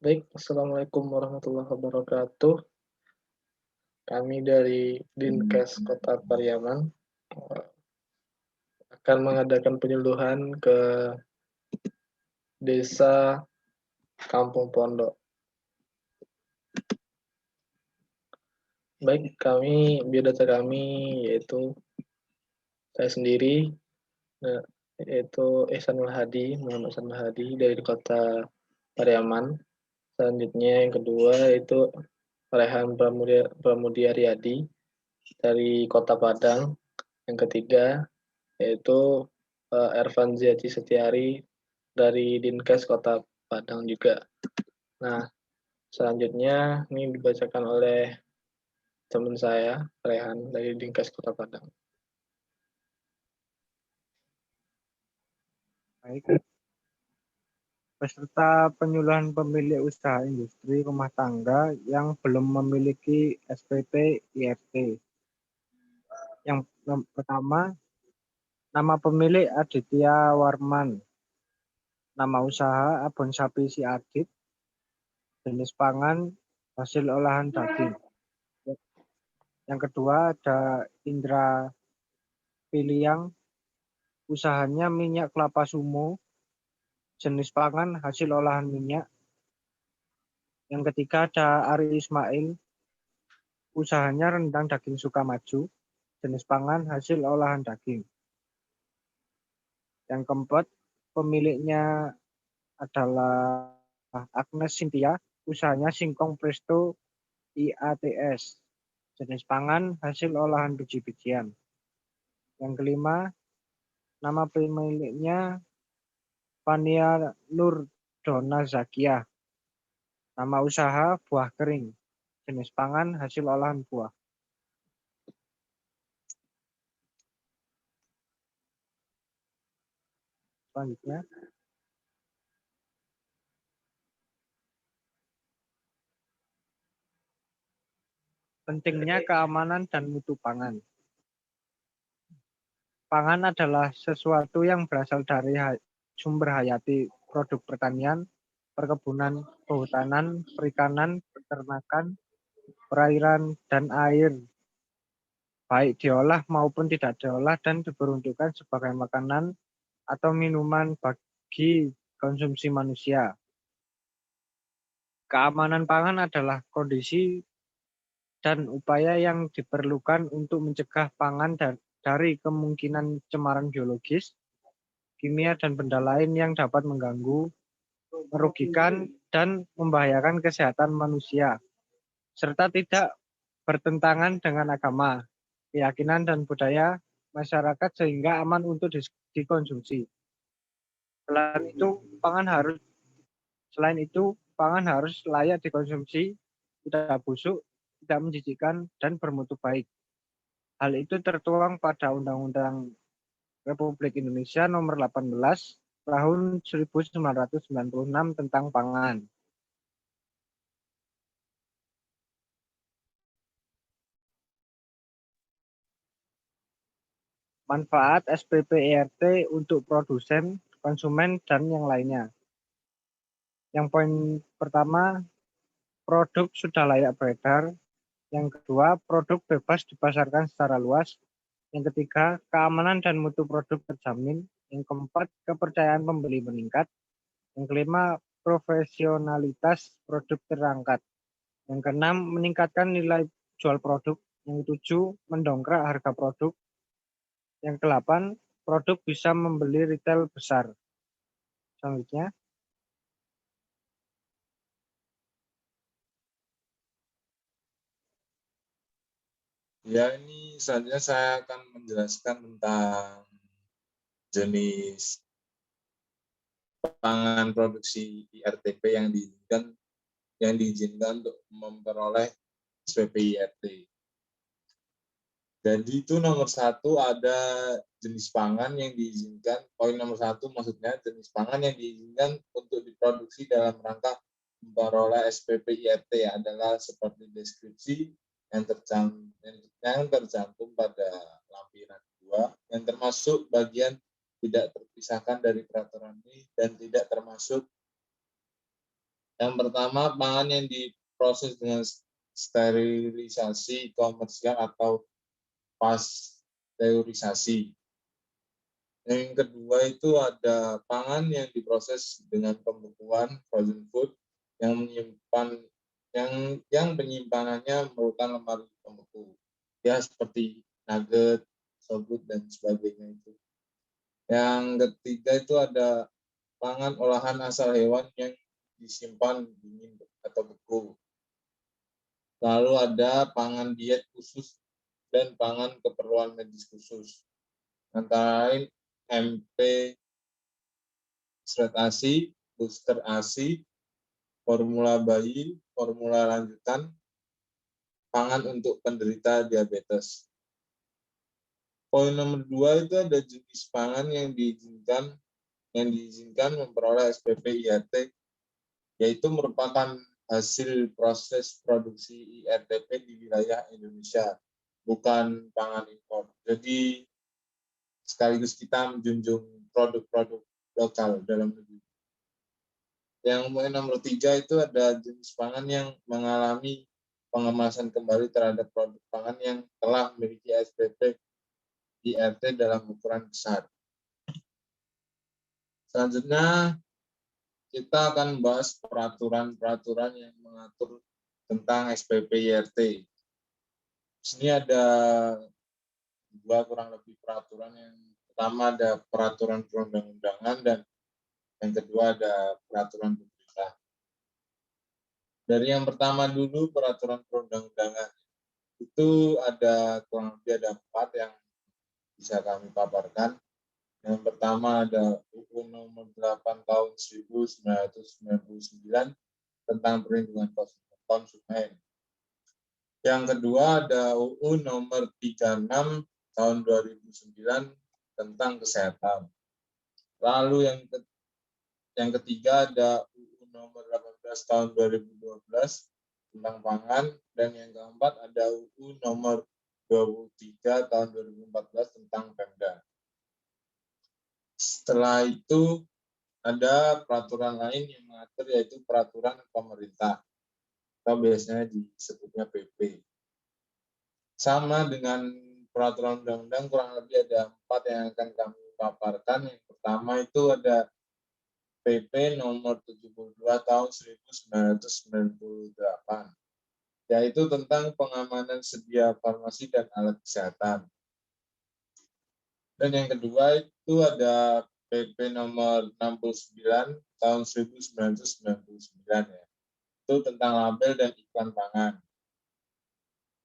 Baik, Assalamualaikum warahmatullahi wabarakatuh. Kami dari Dinkes Kota Pariaman akan mengadakan penyuluhan ke desa Kampung Pondok. Baik, biodata kami yaitu saya sendiri, yaitu Muhammad Ihsanul Hadi dari Kota Pariaman. Selanjutnya yang kedua itu Rehan Pramudia Riyadi dari Kota Padang. Yang ketiga yaitu Ervan Ziaci Setiari dari Dinkes Kota Padang juga. Nah, selanjutnya ini dibacakan oleh teman saya, Rehan dari Dinkes Kota Padang. Baik, peserta penyuluhan pemilik usaha industri rumah tangga yang belum memiliki SPP IRT. Yang pertama, nama pemilik Aditya Warman, nama usaha Abon Sapi Si Adit, jenis pangan hasil olahan daging. Yang kedua ada Indra Piliang, usahanya minyak kelapa sumo, jenis pangan hasil olahan minyak. Yang ketiga ada Ari Ismail, usahanya rendang daging Sukamaju, jenis pangan hasil olahan daging. Yang keempat, pemiliknya adalah Agnes Cynthia, usahanya Singkong Presto IATS, jenis pangan hasil olahan biji-bijian. Yang kelima, nama pemiliknya Fania Nur Dona Zakia, nama usaha buah kering, jenis pangan hasil olahan buah. Selanjutnya, pentingnya keamanan dan mutu pangan. Pangan adalah sesuatu yang berasal dari sumber hayati, produk pertanian, perkebunan, kehutanan, perikanan, peternakan, perairan, dan air, baik diolah maupun tidak diolah dan diperuntukkan sebagai makanan atau minuman bagi konsumsi manusia. Keamanan pangan adalah kondisi dan upaya yang diperlukan untuk mencegah pangan dari kemungkinan cemaran biologis, kimia, dan benda lain yang dapat mengganggu, merugikan, dan membahayakan kesehatan manusia, serta tidak bertentangan dengan agama, keyakinan, dan budaya masyarakat sehingga aman untuk dikonsumsi. Selain itu, pangan harus layak dikonsumsi, tidak busuk, tidak menjijikkan, dan bermutu baik. Hal itu tertuang pada Undang-Undang Republik Indonesia Nomor 18 Tahun 1996 tentang pangan. Manfaat SPP IRT untuk produsen, konsumen, dan yang lainnya. Yang poin pertama, produk sudah layak beredar. Yang kedua, produk bebas dipasarkan secara luas. Yang ketiga, keamanan dan mutu produk terjamin. Yang keempat, kepercayaan pembeli meningkat. Yang kelima, profesionalitas produk terangkat. Yang keenam, meningkatkan nilai jual produk. Yang ketujuh, mendongkrak harga produk. Yang kedelapan, produk bisa membeli retail besar. Selanjutnya, Ya, ini selanjutnya saya akan menjelaskan tentang jenis pangan produksi IRTP yang diizinkan untuk memperoleh SPP IRT. Jadi itu nomor 1 ada jenis pangan yang diizinkan, poin nomor 1 maksudnya jenis pangan yang diizinkan untuk diproduksi dalam rangka memperoleh SPP IRT adalah seperti deskripsi yang tercantum pada lampiran 2 yang termasuk bagian tidak terpisahkan dari peraturan ini dan tidak termasuk Yang pertama, pangan yang diproses dengan sterilisasi komersial atau pasteurisasi. Yang kedua itu ada pangan yang diproses dengan pembekuan frozen food yang menyimpan yang penyimpanannya merupakan lemari pembeku. Ya seperti nugget, sobut dan sebagainya itu. Yang ketiga itu ada pangan olahan asal hewan yang disimpan dingin atau beku. Lalu ada pangan diet khusus dan pangan keperluan medis khusus. Antara lain MP Stret ASI, booster ASI, formula bayi, formula lanjutan, pangan untuk penderita diabetes. Poin nomor 2 itu ada jenis pangan yang diizinkan memperoleh SPP IRT, yaitu merupakan hasil proses produksi IRTP di wilayah Indonesia, bukan pangan impor. Jadi sekaligus kita menjunjung produk-produk lokal dalam negeri. Yang poin nomor 3 itu ada jenis pangan yang mengalami pengemasan kembali terhadap produk pangan yang telah memiliki SPP IRT dalam ukuran besar. Selanjutnya, kita akan membahas peraturan-peraturan yang mengatur tentang SPP IRT. Di sini ada dua kurang lebih peraturan. Yang pertama ada peraturan perundang-undangan dan yang kedua ada peraturan pemerintah. Dari yang pertama dulu, peraturan perundang-undangan. Itu ada kurang lebih ada 4 yang bisa kami paparkan. Yang pertama ada UU nomor 8 tahun 1999 tentang perlindungan konsumen. Yang kedua ada UU nomor 36 tahun 2009 tentang kesehatan. Lalu yang ketiga ada UU nomor 18 tahun 2012 tentang pangan, dan yang keempat ada UU nomor 23 tahun 2014 tentang Pemda. Setelah itu ada peraturan lain yang mengatur, yaitu peraturan pemerintah atau biasanya disebutnya PP. Sama dengan peraturan undang-undang, kurang lebih ada 4 yang akan kami paparkan. Yang pertama itu ada PP nomor 72 tahun 1998, yaitu tentang pengamanan sedia farmasi dan alat kesehatan. Dan yang kedua itu ada PP nomor 69 tahun 1999 ya. Itu tentang label dan iklan pangan.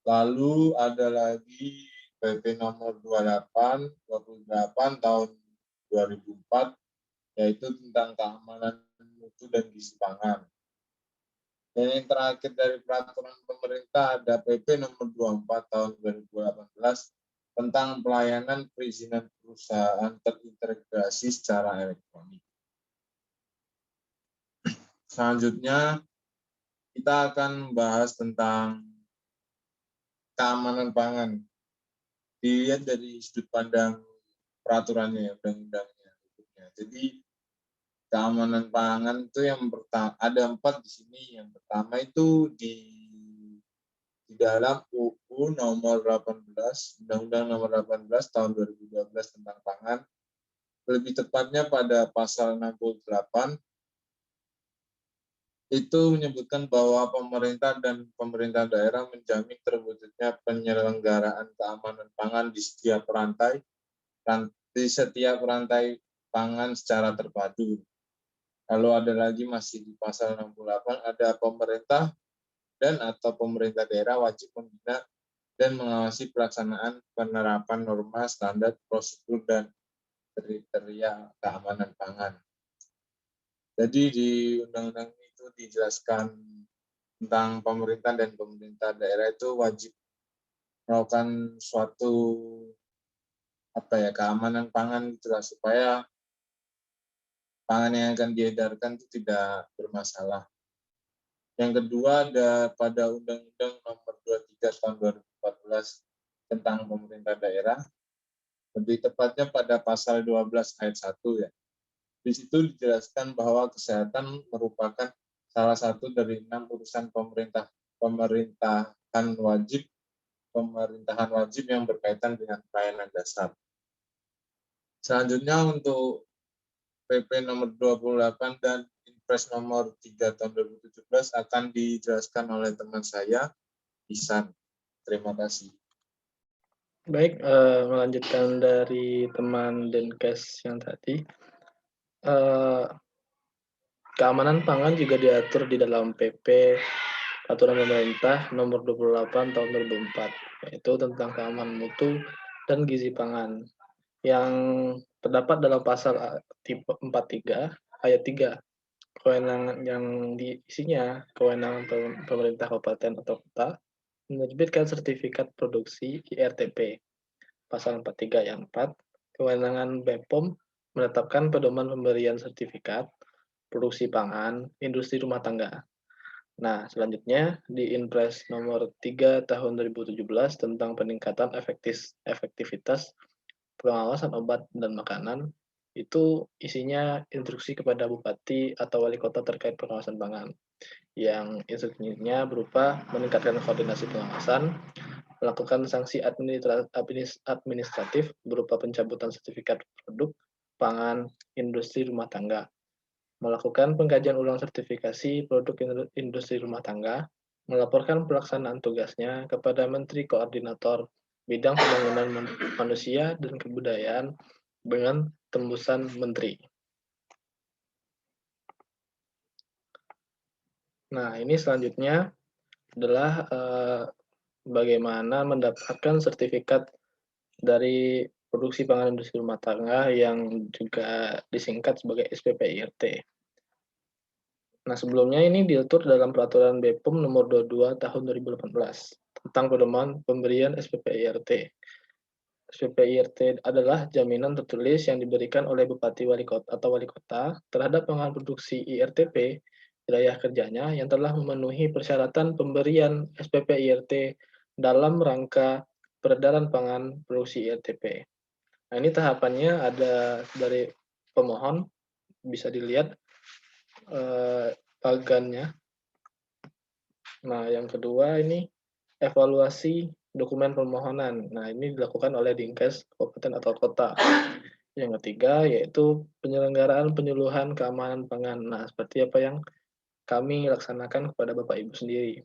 Lalu ada lagi PP nomor 28 tahun 2004, yaitu tentang keamanan mutu dan gizi pangan. Dan yang terakhir dari peraturan pemerintah ada PP nomor 24 tahun 2018 tentang pelayanan perizinan perusahaan terintegrasi secara elektronik. Selanjutnya, kita akan membahas tentang keamanan pangan. Dilihat dari sudut pandang peraturannya, undang-undangnya. Jadi, keamanan pangan itu yang pertama, ada 4 di sini. Yang pertama itu di dalam UU nomor 18, Undang-Undang nomor 18 tahun 2012 tentang pangan, lebih tepatnya pada pasal 68, itu menyebutkan bahwa pemerintah dan pemerintah daerah menjamin terwujudnya penyelenggaraan keamanan pangan di setiap rantai pangan secara terpadu. Lalu ada lagi masih di pasal 68, ada pemerintah dan atau pemerintah daerah wajib membina dan mengawasi pelaksanaan penerapan norma, standar, prosedur, dan kriteria keamanan pangan. Jadi di undang-undang itu dijelaskan tentang pemerintah dan pemerintah daerah itu wajib melakukan suatu keamanan pangan gitu supaya pangan yang akan diedarkan itu tidak bermasalah. Yang kedua ada pada Undang-Undang nomor 23 tahun 2014 tentang pemerintah daerah, lebih tepatnya pada pasal 12 ayat 1 ya. Di situ dijelaskan bahwa kesehatan merupakan salah satu dari 6 urusan pemerintahan wajib yang berkaitan dengan pelayanan dasar. Selanjutnya untuk PP nomor 28 dan Inpres nomor 3 tahun 2017 akan dijelaskan oleh teman saya, Ihsan. Terima kasih. Baik, melanjutkan dari teman Denkes yang tadi, keamanan pangan juga diatur di dalam PP Peraturan Pemerintah Nomor 28 Tahun 2004, yaitu tentang keamanan mutu dan gizi pangan, yang terdapat dalam pasal tipe 43 ayat 3. Kewenangan yang diisinya kewenangan pemerintah kabupaten atau kota menerbitkan sertifikat produksi IRTP. Pasal 43 yang 4, kewenangan BPOM menetapkan pedoman pemberian sertifikat produksi pangan industri rumah tangga. Nah, selanjutnya di Inpres nomor 3 tahun 2017 tentang peningkatan efektivitas pengawasan obat dan makanan, itu isinya instruksi kepada bupati atau wali kota terkait pengawasan pangan, yang instruksinya berupa meningkatkan koordinasi pengawasan, melakukan sanksi administratif berupa pencabutan sertifikat produk pangan industri rumah tangga, melakukan pengkajian ulang sertifikasi produk industri rumah tangga, melaporkan pelaksanaan tugasnya kepada Menteri Koordinator Bidang Pembangunan Manusia dan Kebudayaan dengan tembusan menteri. Nah, ini selanjutnya adalah bagaimana mendapatkan sertifikat dari produksi pangan industri rumah tangga yang juga disingkat sebagai SPP-IRT. Nah, sebelumnya ini diatur dalam Peraturan BPOM Nomor 22 Tahun 2018 tentang pedoman pemberian SPP-IRT. SPP-IRT adalah jaminan tertulis yang diberikan oleh Bupati Wali Kota atau Wali Kota terhadap pangan produksi IRTP wilayah kerjanya yang telah memenuhi persyaratan pemberian SPP-IRT dalam rangka peredaran pangan produksi IRTP. Nah, ini tahapannya ada dari pemohon, bisa dilihat bagannya. Nah, yang kedua ini evaluasi dokumen permohonan. Nah, ini dilakukan oleh Dinkes kabupaten atau kota. Yang ketiga yaitu penyelenggaraan penyuluhan keamanan pangan. Nah, seperti apa yang kami laksanakan kepada Bapak Ibu sendiri.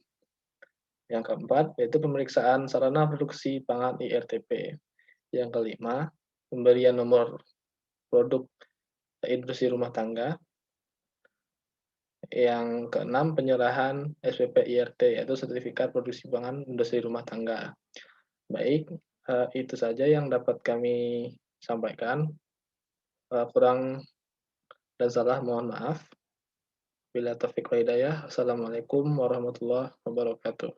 Yang keempat yaitu pemeriksaan sarana produksi pangan IRTP. Yang kelima, pemberian nomor produk industri rumah tangga. Yang keenam, penyerahan SPP-IRT, yaitu Sertifikat Produksi Pangan Industri Rumah Tangga. Baik, itu saja yang dapat kami sampaikan. Kurang dan salah mohon maaf. Bila taufiq wal hidayah. Assalamualaikum warahmatullahi wabarakatuh.